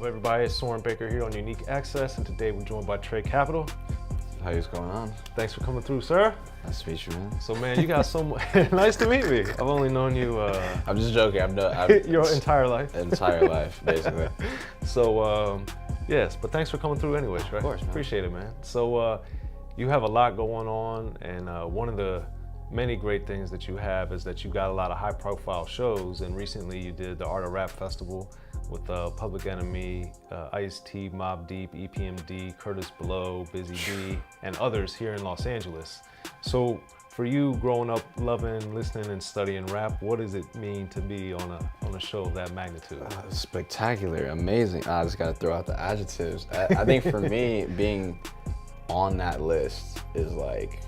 everybody? It's Soren Baker here on Unique Access, and today we're joined by Trey Capital. How you going on? Thanks for coming through, sir. Nice to meet you, man. So, man, you got so much. Nice to meet me. I've only known you. I'm just joking. Your entire life. Entire life, basically. So, yes, but thanks for coming through anyways, right? Of course, man. Appreciate it, man. So, you have a lot going on, and one of the many great things that you have is that you got a lot of high-profile shows, and recently you did the Art of Rap Festival with Public Enemy, Ice-T, Mobb Deep, EPMD, Curtis Blow, Busy B, and others here in Los Angeles. So for you growing up loving, listening, and studying rap, what does it mean to be on a show of that magnitude? Spectacular, amazing. I just gotta throw out the adjectives. I think for me, being on that list is like,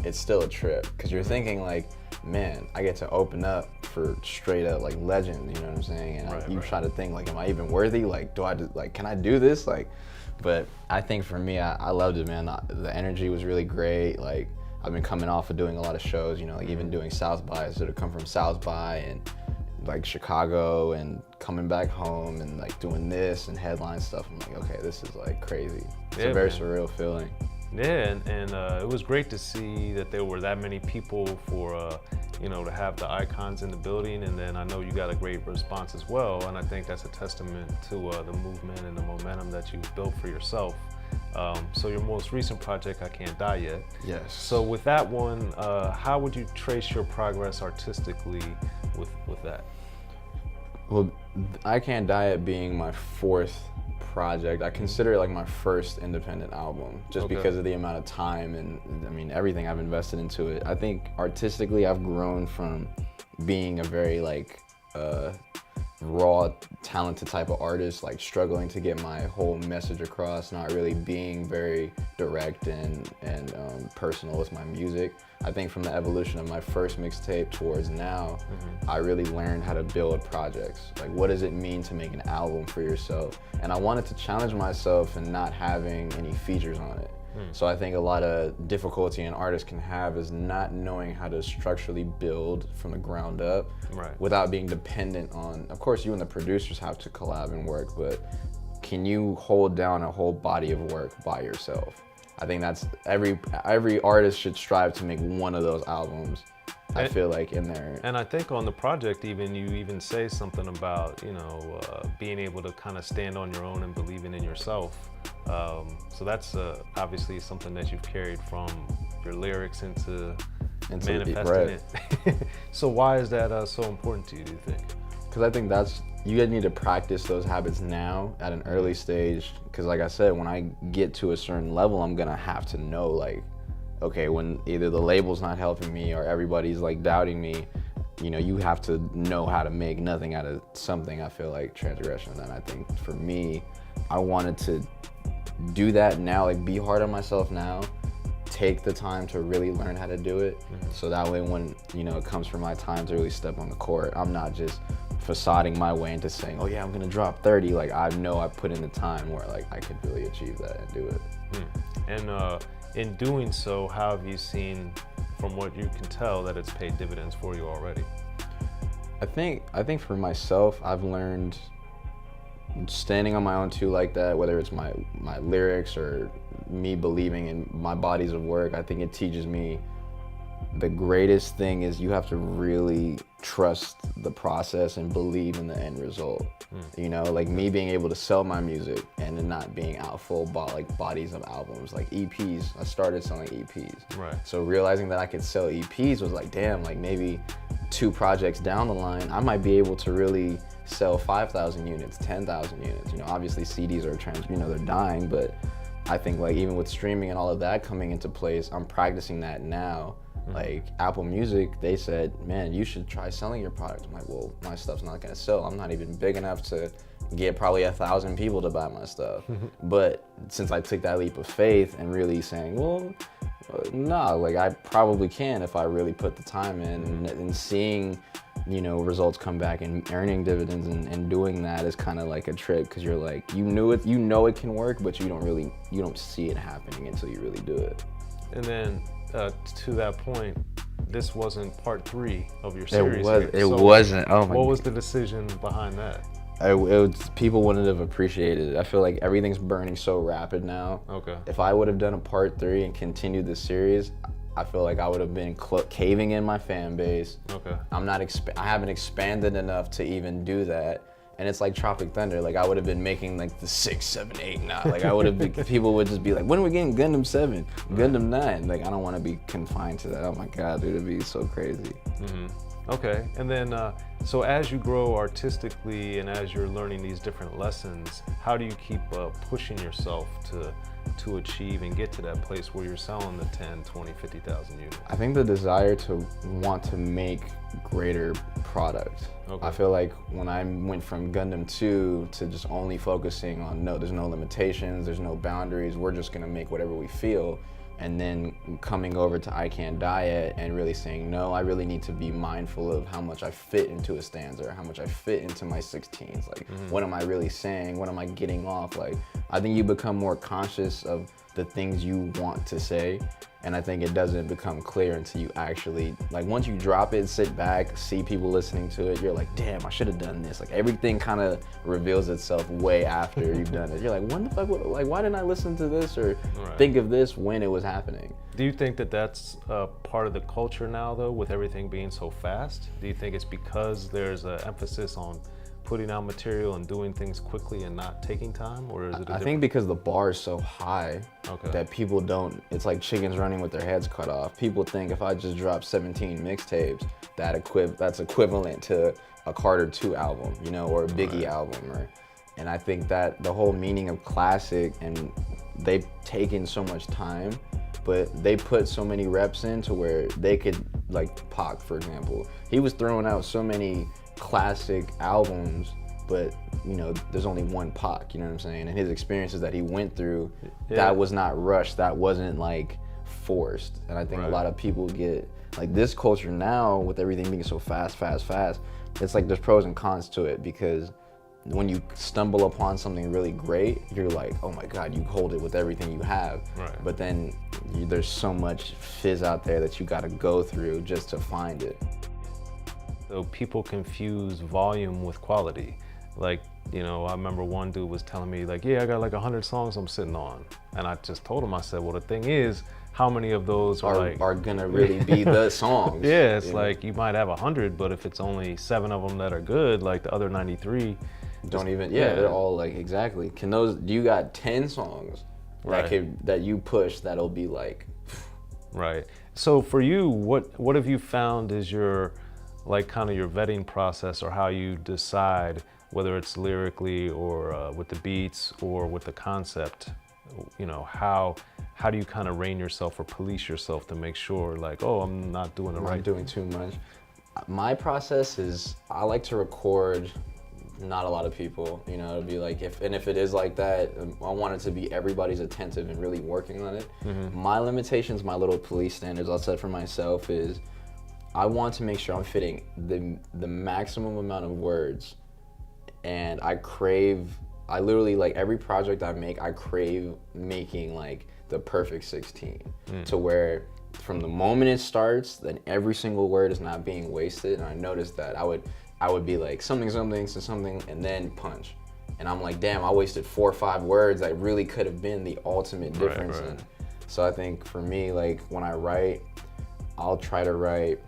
it's still a trip, because you're thinking like, man, I get to open up for straight up like legend, you know what I'm saying? And you try to think like, am I even worthy? Like, can I do this? Like, but I think for me, I loved it, man. The energy was really great. Like, I've been coming off of doing a lot of shows, you know, like even doing South by, so to come from South by and like Chicago and coming back home and like doing this and headline stuff, I'm like, okay, this is like crazy. It's a very surreal feeling. Yeah, and it was great to see that there were that many people for, you know, to have the icons in the building, and then I know you got a great response as well, and I think that's a testament to the movement and the momentum that you've built for yourself. So your most recent project, I Can't Die Yet. Yes. So with that one, how would you trace your progress artistically with that? Well, I Can't Die Yet being my fourth project, I consider it like my first independent album, just because of the amount of time and I mean everything I've invested into it. I think artistically I've grown from being a very like raw, talented type of artist, like struggling to get my whole message across, not really being very direct and personal with my music. I think from the evolution of my first mixtape towards now, I really learned how to build projects. Like, what does it mean to make an album for yourself? And I wanted to challenge myself in not having any features on it. So I think a lot of difficulty an artist can have is not knowing how to structurally build from the ground up without being dependent on, of course you and the producers have to collab and work, but can you hold down a whole body of work by yourself? I think that's every artist should strive to make one of those albums. I feel like in there. And I think on the project you even say something about, you know, being able to kind of stand on your own and believing in yourself. So that's obviously something that you've carried from your lyrics into manifesting it. So why is that so important to you, do you think? Because I think you need to practice those habits now at an early stage. Because like I said, when I get to a certain level, I'm gonna have to know like, okay, when either the label's not helping me or everybody's like doubting me, you know, you have to know how to make nothing out of something. I feel like transgression. And I think for me, I wanted to do that now, like be hard on myself now, take the time to really learn how to do it. So that way when, you know, it comes for my time to really step on the court, I'm not just facading my way into saying, oh yeah, I'm gonna drop 30. Like I know I put in the time where like I could really achieve that and do it. And in doing so, how have you seen, from what you can tell, that it's paid dividends for you already? I think for myself, I've learned standing on my own too like that, whether it's my lyrics or me believing in my bodies of work. I think it teaches me the greatest thing is you have to really trust the process and believe in the end result. You know, like me being able to sell my music and then not being out full bodies of albums, like EPs. I started selling EPs. So realizing that I could sell EPs was like, damn, like maybe 2 projects down the line, I might be able to really sell 5,000 units, 10,000 units. You know, obviously CDs are they're dying, but I think like even with streaming and all of that coming into place, I'm practicing that now. Like Apple Music, they said, man, you should try selling your product. I'm like, well, my stuff's not gonna sell. I'm not even big enough to get probably 1,000 people to buy my stuff. But since I took that leap of faith and really saying, well, no, like I probably can if I really put the time in, and seeing, you know, results come back and earning dividends and doing that is kind of like a trick, because you're like, you know it can work, but you don't see it happening until you really do it. And then to that point, this wasn't part 3 of your series. It wasn't. Oh my God. What was the decision behind that? People wouldn't have appreciated it. I feel like everything's burning so rapid now. Okay. If I would have done a part 3 and continued the series, I feel like I would have been caving in my fan base. Okay. I haven't expanded enough to even do that. And it's like Tropic Thunder. Like I would have been making like the 6, 7, 8, 9. Like I would have been, people would just be like, when are we getting Gundam 7, Gundam 9? Like I don't want to be confined to that. Oh my God, dude, it'd be so crazy. Okay, and then so as you grow artistically and as you're learning these different lessons, how do you keep pushing yourself to achieve and get to that place where you're selling the 10, 20, 50,000 units? I think the desire to want to make greater product. Okay. I feel like when I went from Gundam 2 to just only focusing on there's no limitations, there's no boundaries, we're just gonna make whatever we feel. And then coming over to I Can't Diet and really saying, no, I really need to be mindful of how much I fit into a stanza, or how much I fit into my 16s. Like, what am I really saying? What am I getting off? Like, I think you become more conscious of the things you want to say. And I think it doesn't become clear until you actually, like once you drop it, sit back, see people listening to it, you're like, damn, I should have done this. Like everything kind of reveals itself way after you've done it. You're like, what the fuck, like why didn't I listen to this or think of this when it was happening? Do you think that that's part of the culture now though, with everything being so fast? Do you think it's because there's an emphasis on putting out material and doing things quickly and not taking time, or is it I think because the bar is so high that people don't, it's like chickens running with their heads cut off. People think if I just drop 17 mixtapes, that's equivalent to a Carter 2 album, you know, or a Biggie album. And I think that the whole meaning of classic, and they've taken so much time, but they put so many reps in to where they could, like Pac, for example, he was throwing out so many classic albums, but you know, there's only one Pac, you know what I'm saying? And his experiences that he went through, that was not rushed, that wasn't like forced. And I think a lot of people get, like this culture now with everything being so fast, it's like there's pros and cons to it, because when you stumble upon something really great, you're like, oh my God, you hold it with everything you have. But then there's so much fizz out there that you gotta go through just to find it. So people confuse volume with quality. Like, you know, I remember one dude was telling me like, yeah, I got like 100 songs I'm sitting on. And I just told him, I said, well, the thing is, how many of those are gonna really be the songs? Yeah, it's like you might have 100, but if it's only 7 of them that are good, like the other 93 don't even, they're all like, exactly. You got 10 songs that you push that'll be like. Right. So for you, what have you found is your, like kind of your vetting process, or how you decide whether it's lyrically or with the beats or with the concept? You know, how do you kind of rein yourself or police yourself to make sure like, oh, I'm not doing the right I'm doing too much. My process is, I like to record not a lot of people, you know, it'll be like, if it is like that, I want it to be everybody's attentive and really working on it. My limitations, my little police standards I'll set for myself is, I want to make sure I'm fitting the maximum amount of words, and I literally, like every project I make, I crave making like the perfect 16 to where from the moment it starts, then every single word is not being wasted. And I noticed that I would be like something, and then punch. And I'm like, damn, I wasted 4 or 5 words that really could have been the ultimate difference. And so I think for me, like when I write, I'll try to write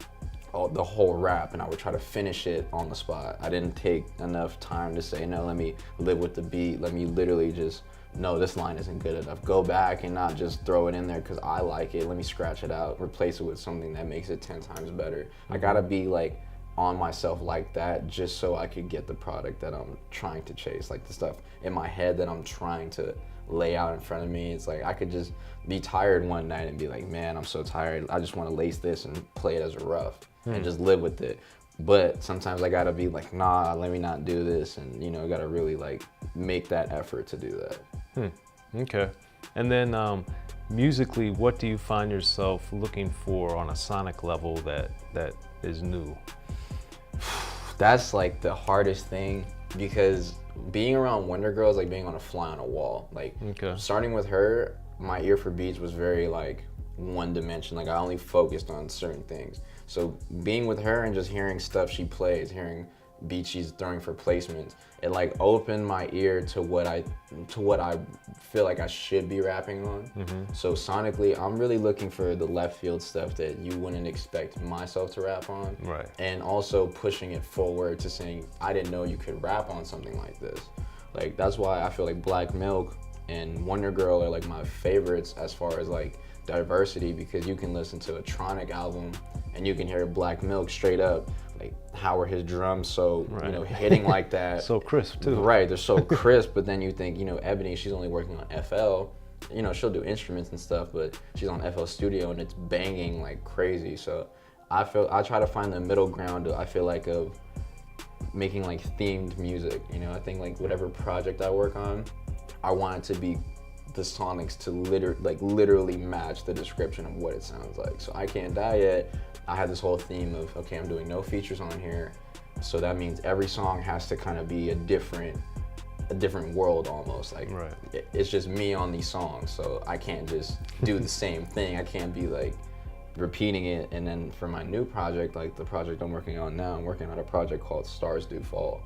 the whole rap, and I would try to finish it on the spot. I didn't take enough time to say, no, let me live with the beat. Let me literally just, no, this line isn't good enough. Go back and not just throw it in there because I like it. Let me scratch it out, replace it with something that makes it 10 times better. I gotta be like on myself like that just so I could get the product that I'm trying to chase. Like the stuff in my head that I'm trying to lay out in front of me. It's like I could just be tired one night and be like, man, I'm so tired. I just want to lace this and play it as a rough and just live with it. But sometimes I gotta be like, nah, let me not do this, and you know, gotta really like make that effort to do that. Okay. And then musically, what do you find yourself looking for on a sonic level that is new? That's like the hardest thing, because being around Wonder Girl is like being on a fly on a wall. Like starting with her, my ear for beats was very like one dimension. Like I only focused on certain things. So being with her and just hearing stuff she plays, hearing beats she's throwing for placements. It like opened my ear to what I feel like I should be rapping on. So sonically, I'm really looking for the left field stuff that you wouldn't expect myself to rap on. Right. And also pushing it forward to saying, I didn't know you could rap on something like this. Like, that's why I feel like Black Milk and Wonder Girl are like my favorites as far as like diversity, because you can listen to a Tronic album and you can hear Black Milk straight up. Like, how are his drums so, you know, hitting like that? So crisp too. Right, they're so crisp, but then you think, you know, Ebony, she's only working on FL. You know, she'll do instruments and stuff, but she's on FL Studio and it's banging like crazy. So I try to find the middle ground, I feel like, of making like themed music. You know, I think like whatever project I work on, I want it to be the sonics to literally match the description of what it sounds like. So I Can't Die Yet, I had this whole theme of, okay, I'm doing no features on here, so that means every song has to kind of be a different world almost. Like, it's just me on these songs, so I can't just do the same thing. I can't be like repeating it. And then for my new project, like the project I'm working on now, I'm working on a project called Stars Do Fall.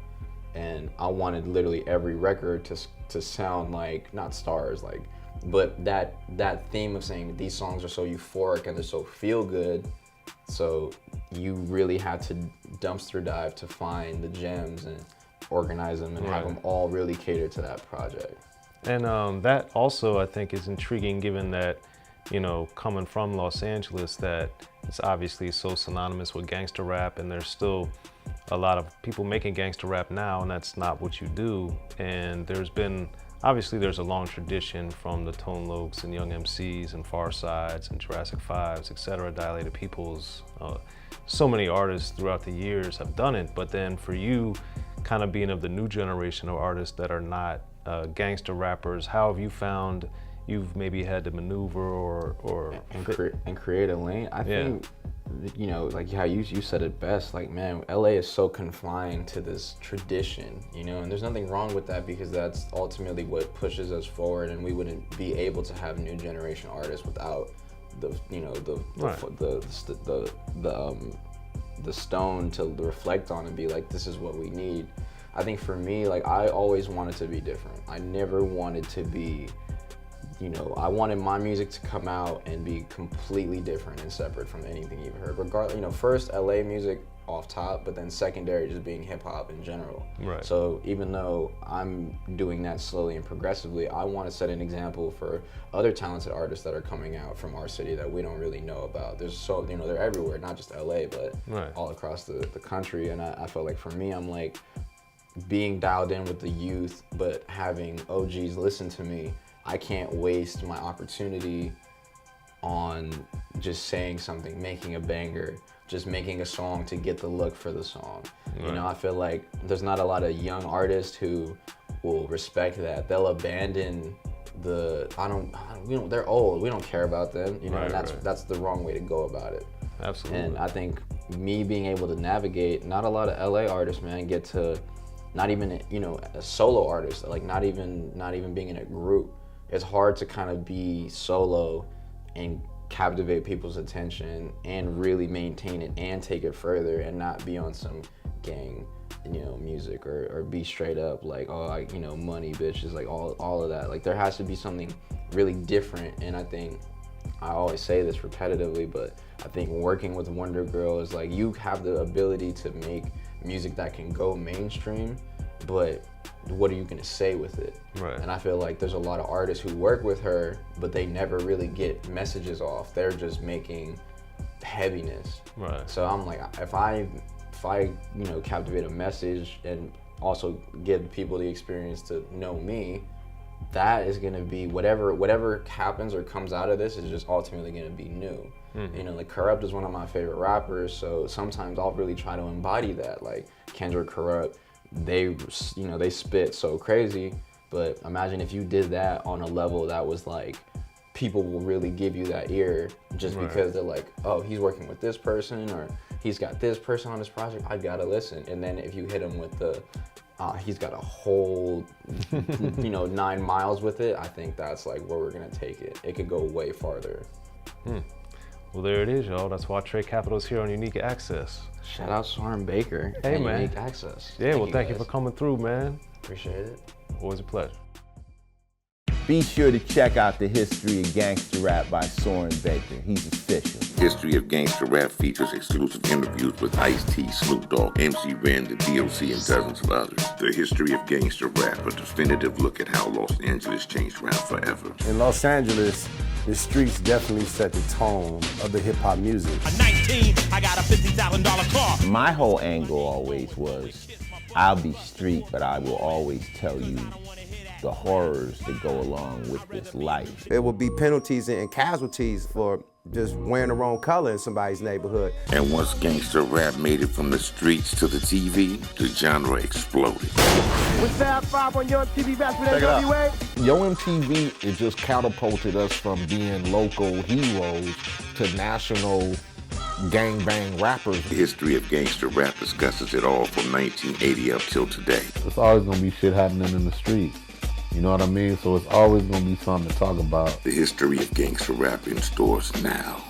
And I wanted literally every record to sound like, not stars, like, but that theme of saying these songs are so euphoric and they're so feel good. So you really had to dumpster dive to find the gems and organize them and have them all really cater to that project. And that also, I think, is intriguing, given that, you know, coming from Los Angeles, that it's obviously so synonymous with gangster rap, and there's still a lot of people making gangster rap now, and that's not what you do. And obviously there's a long tradition from the Tone Loc's and Young MCs and Far Sides and Jurassic 5s, etc., Dilated Peoples. So many artists throughout the years have done it, but then for you, kind of being of the new generation of artists that are not gangster rappers, how have you found you've maybe had to maneuver or create a lane? I think, you know, like how you said it best, like, man, LA is so confined to this tradition, you know, and there's nothing wrong with that, because that's ultimately what pushes us forward, and we wouldn't be able to have new generation artists without the, you know, the stone to reflect on and be like, this is what we need. I think for me, like, I always wanted to be different. I never wanted to be, you know, I wanted my music to come out and be completely different and separate from anything you've heard. Regardless, you know, first LA music off top, but then secondary just being hip hop in general. Right. So even though I'm doing that slowly and progressively, I want to set an example for other talented artists that are coming out from our city that we don't really know about. There's so, you know, they're everywhere, not just LA, but all across the country. And I felt like for me, I'm like being dialed in with the youth, but having OGs listen to me. I can't waste my opportunity on just saying something, making a banger, just making a song to get the look for the song. You know, I feel like there's not a lot of young artists who will respect that. They'll abandon they're old, we don't care about them, you know, and that's the wrong way to go about it. Absolutely. And I think me being able to navigate, not a lot of LA artists, man, get to, not even, you know, a solo artist, like not even being in a group. It's hard to kind of be solo and captivate people's attention and really maintain it and take it further and not be on some gang, you know, music or be straight up like, oh, you know, money, bitches, like all of that. Like, there has to be something really different. And I think, I always say this repetitively, but I think working with Wonder Girl is like, you have the ability to make music that can go mainstream, but what are you gonna say with it? And I feel like there's a lot of artists who work with her, but they never really get messages off. They're just making heaviness. So I'm like, if I you know, captivate a message and also give people the experience to know me, that is gonna be whatever happens or comes out of this is just ultimately gonna be new. You know, like Kurupt is one of my favorite rappers, so sometimes I'll really try to embody that. Like Kendrick, Kurupt, they spit so crazy, but imagine if you did that on a level that was like, people will really give you that ear just because they're like, oh, he's working with this person, or he's got this person on this project, I gotta listen. And then if you hit him with the, he's got a whole, you know, 9 miles with it, I think that's like where we're gonna take it. It could go way farther. Well, there it is, y'all. That's why Trade Capital is here on Unique Access. Shout out Soren Baker. Hey, and man. Unique Access. Yeah, thank you guys. for coming through, man. Appreciate it. Always a pleasure. Be sure to check out the History of Gangsta Rap by Soren Baker. He's official. History of Gangsta Rap features exclusive interviews with INT, Snoop Dogg, MC Ren, the D.O.C, and dozens of others. The History of Gangsta Rap, a definitive look at how Los Angeles changed rap forever. In Los Angeles, the streets definitely set the tone of the hip-hop music. At 19, I got a $50,000 car. My whole angle always was, I'll be street, but I will always tell you the horrors that go along with this life. There will be penalties and casualties for just wearing the wrong color in somebody's neighborhood. And once gangsta rap made it from the streets to the TV, the genre exploded. With Fab 5 on your TV back with NWA. Yo MTV, it just catapulted us from being local heroes to national gangbang rappers. The History of Gangsta Rap discusses it all from 1980 up till today. It's always gonna be shit happening in the streets. You know what I mean? So it's always gonna be something to talk about. The History of Gangsta Rap in stores now.